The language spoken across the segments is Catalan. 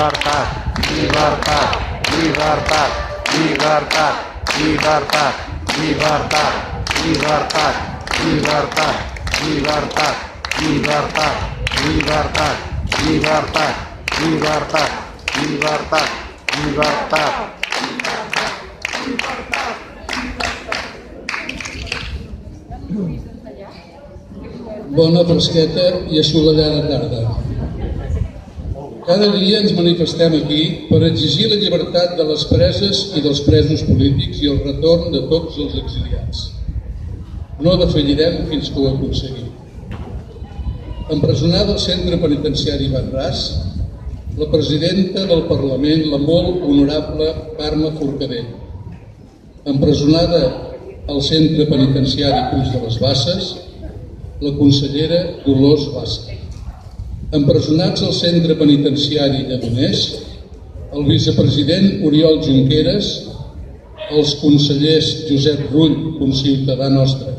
llibertat, llibertat, llibertat, llibertat, llibertat, llibertat, llibertat, llibertat, llibertat, llibertat, llibertat, llibertat, llibertat, llibertat, llibertat. Bona fresqueta i assolellada tarda. Cada dia ens manifestem aquí per exigir la llibertat de les preses i dels presos polítics i el retorn de tots els exiliats. No defallirem fins que ho aconseguim. Empresonada al centre penitenciari Barràs, la presidenta del Parlament, la molt honorable Carme Forcadell. Empresonada al centre penitenciari Puig de les Basses, la consellera Dolors Bassa. Empresonats al centre penitenciari Lledoners, el vicepresident Oriol Junqueras, els consellers Josep Rull, conciutadà nostre,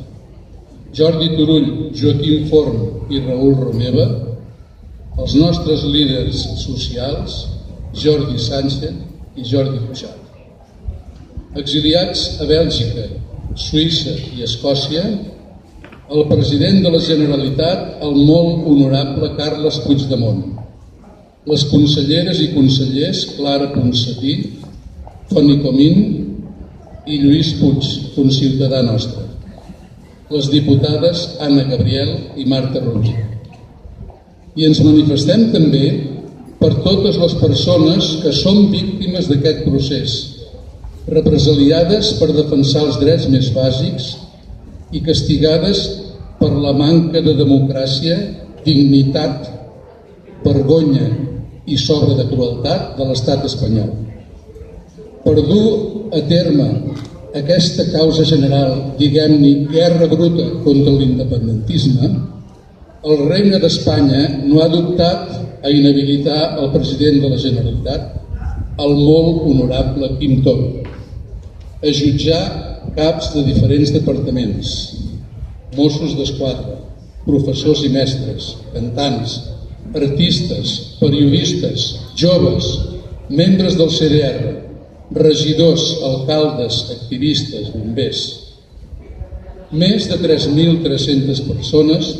Jordi Turull, Joaquim Forn i Raül Romeva, els nostres líders socials, Jordi Sánchez i Jordi Cuixart. Exiliats a Bèlgica, Suïssa i Escòcia, el president de la Generalitat, el molt honorable Carles Puigdemont, les conselleres i consellers Clara Ponsatí, Toni Comín i Lluís Puig, conciutadà nostre, les diputades Anna Gabriel i Marta Rovira. I ens manifestem també per totes les persones que són víctimes d'aquest procés, represaliades per defensar els drets més bàsics i castigades per la manca de democràcia, dignitat, vergonya i sobre de crueltat de l'estat espanyol. Per dur a terme aquesta causa general, diguem-ne guerra bruta contra l'independentisme, el Regne d'Espanya no ha dubtat a inhabilitar el president de la Generalitat, el molt honorable Quim Torra, a jutjar caps de diferents departaments, Mossos d'Esquadra, professors i mestres, cantants, artistes, periodistes, joves, membres del CDR, regidors, alcaldes, activistes, bombers. Més de 3.300 persones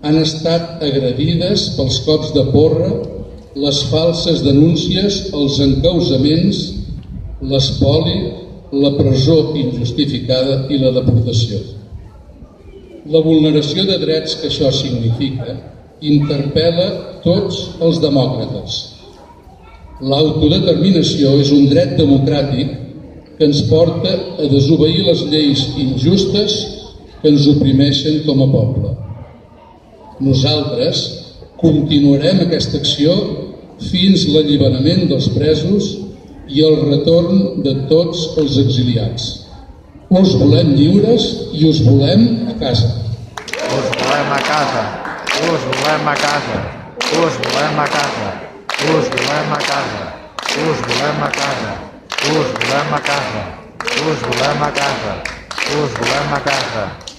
han estat agredides pels cops de porra, les falses denúncies, els encausaments, l'espoli, la presó injustificada i la deportació. La vulneració de drets que això significa interpel·la tots els demòcrates. L'autodeterminació és un dret democràtic que ens porta a desobeir les lleis injustes que ens oprimeixen com a poble. Nosaltres continuarem aquesta acció fins l'alliberament dels presos i el retorn de tots els exiliats. Us volem lliures i us volem a casa. Us volem a casa. Us volem a casa. Us volem a casa. Us volem a casa. Us volem a casa. Us volem a casa. Us volem a casa. Us volem a casa.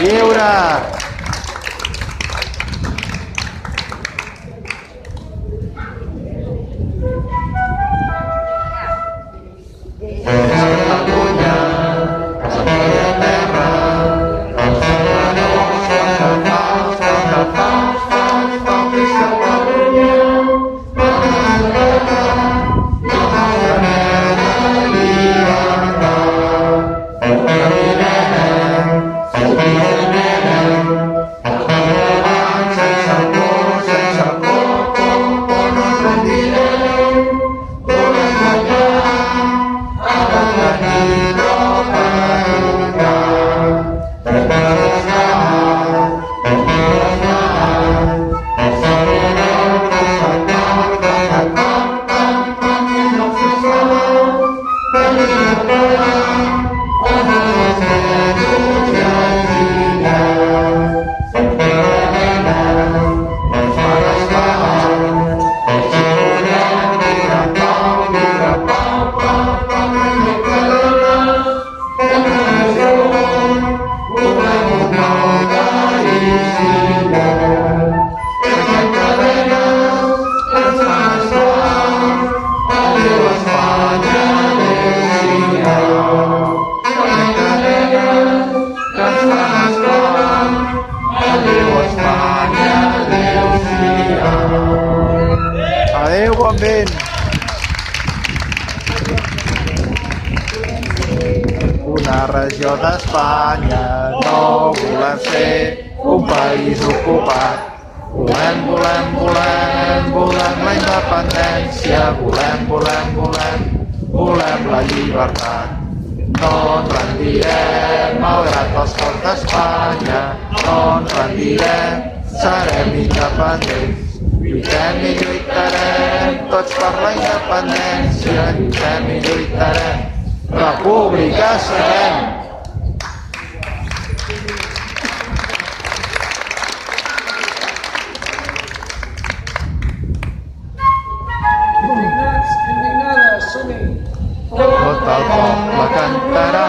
Lliure! Catalunya, la meva terra, els treballadors fan de fals, és Catalunya, la nostra llibertat. Sense por, no ens rendirem, volem guanyar, ara tenim prou per Adéu, bon vent! Una regió d'Espanya, no volem ser un país ocupat. Volem la independència, volem la llibertat. No ens rendirem, malgrat els forts d'Espanya, no ens rendirem, serem independents. Lluitem i lluitarem, tots per la independència, lluitem i lluitarem, república serem! Indignades, som-hi! Tot el poble cantarà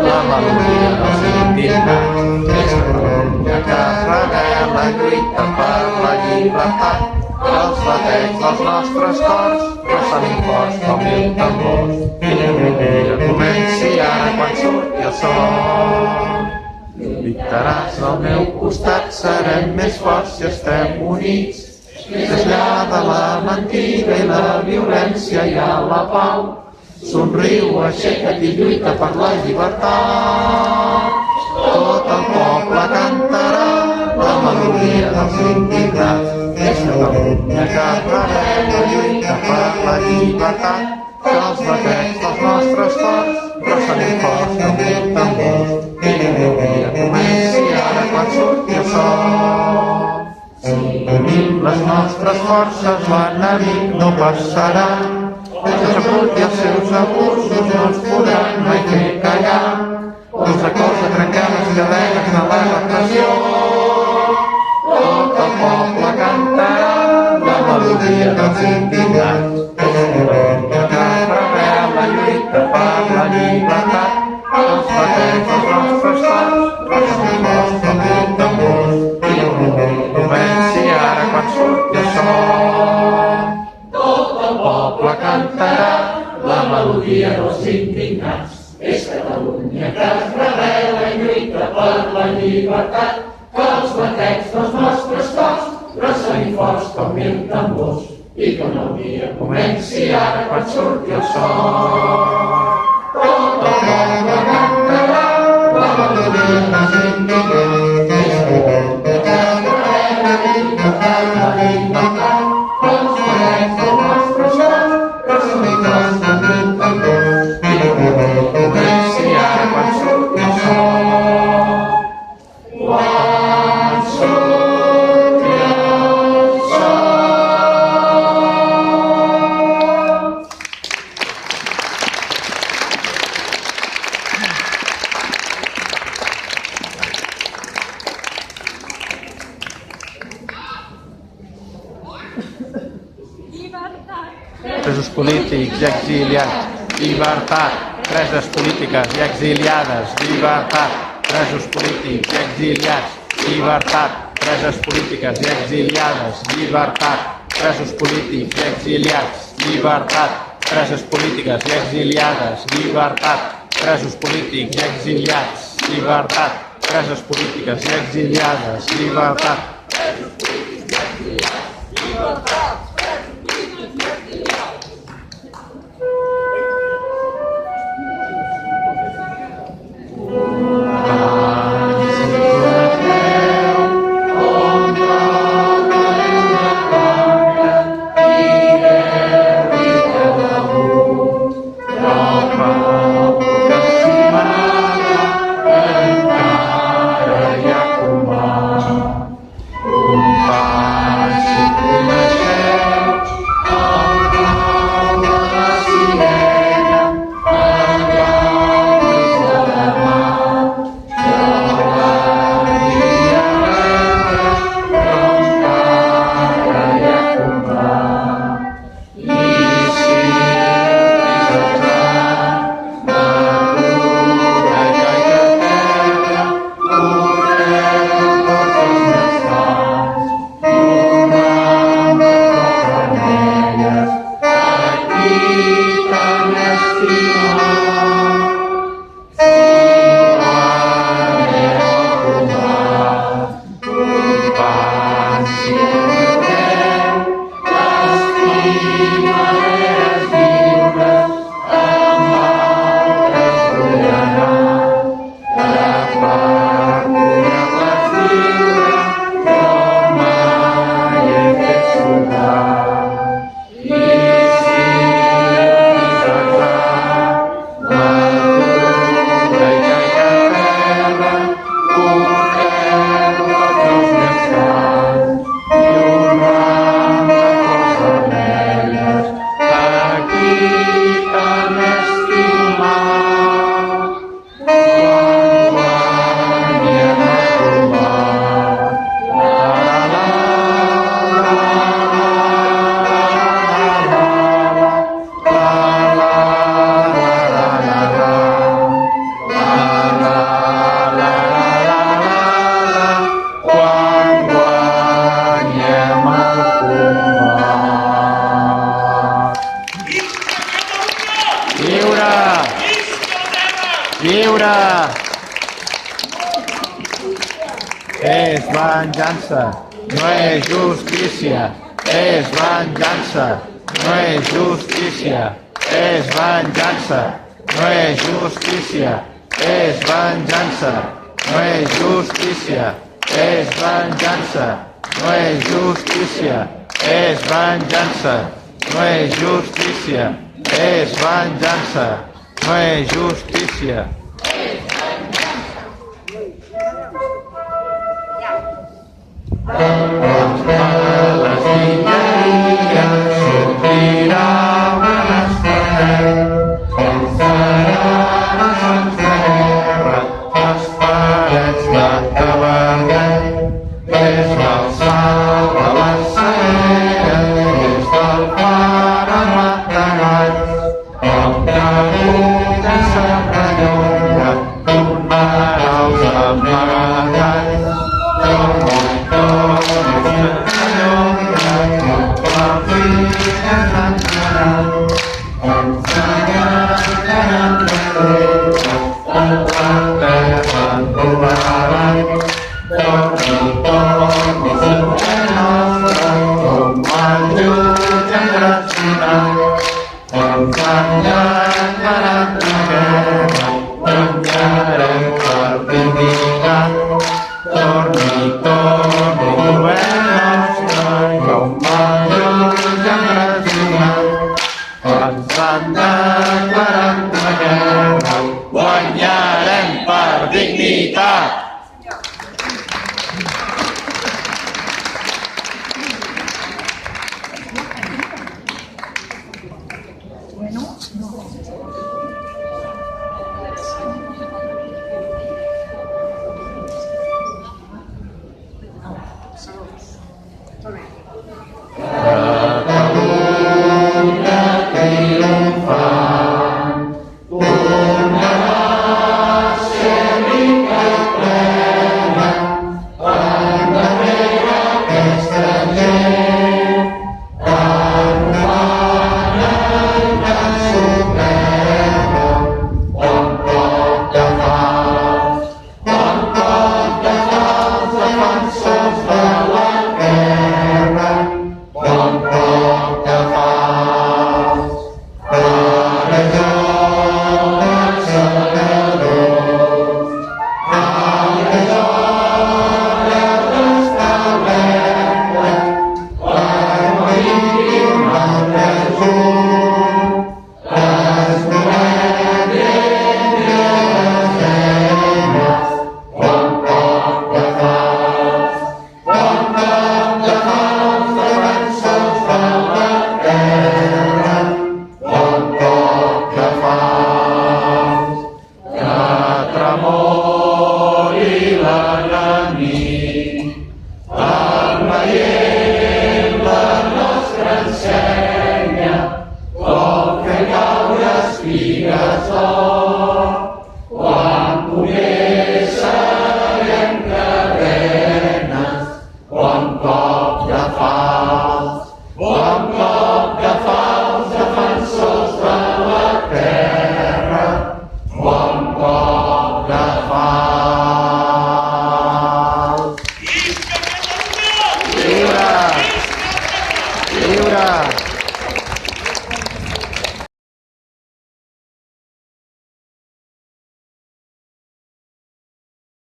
la melodia dels indignats. És Catalunya que es rebel·la, lluita per la llibertat. Els batecs dels nostres cors ressonin forts com mil tambors. I l'energia comenci ara quan surti el sol. Lluitaràs al meu costat, serem més forts si estem units. Més enllà de la mentida i la violència hi ha la pau. Somriu, aixeca't i lluita per la llibertat. Tot el poble cantarà la melodia dels indignats. És Catalunya que es rebel·la, lluita per la llibertat. Que els batecs dels nostres cors ressonin forts com mil tambors. I l'energia comenci ara quan surti el sol. Si unim les nostres forces, l'enemic no passarà. Els apunts i els seus abusos no ens podran mai fer callar. Els acords de trencar les cadenes de la repressió. Tot el poble cantarà la melodia dels indignats. És Catalunya que es rebel·la, lluita per la llibertat. Els batecs dels nostres cors ressonin forts com mil tambors. I l'energia comenci ara quan surti el sol. Tot el poble cantarà la melodia dels indignats. És Catalunya que es rebel·la i lluita per la llibertat. Que els batecs dels nostres cors ressonin forts com mil tambors. I que el dia comenci ara quan surti el sol. Tot el poble cantarà la melodia dels indignats. És Catalunya que es rebel·la i lluita per la llibertat. Que els batecs dels nostres cors ressonin forts com mil tambors. I que el dia comenci ara quan surti el sol. Quan surti el sol. Presos polítics i exiliats, llibertat. Preses polítiques i exiliades, llibertat. presos polítics i exiliats, llibertat, preses polítiques i exiliades, llibertat, presos polítics i exiliats, llibertat, preses polítiques i exiliades, llibertat, presos polítics i exiliats, llibertat, preses polítiques i exiliades, llibertat. Lliure! És venjança, no és justícia. És venjança, no és justícia. És venjança, no és justícia. És venjança, no és justícia. És venjança, no és justícia. És venjança, no és justícia. És venjança, no és justícia. Les males vingueres sortiran a l'estranger, pensaran a sants de guerra, les parets de Taverner, des del salt de la Cera, des del far a Matagalls, el cabut de Serrallonga, tornarà als amagalls. Thank you.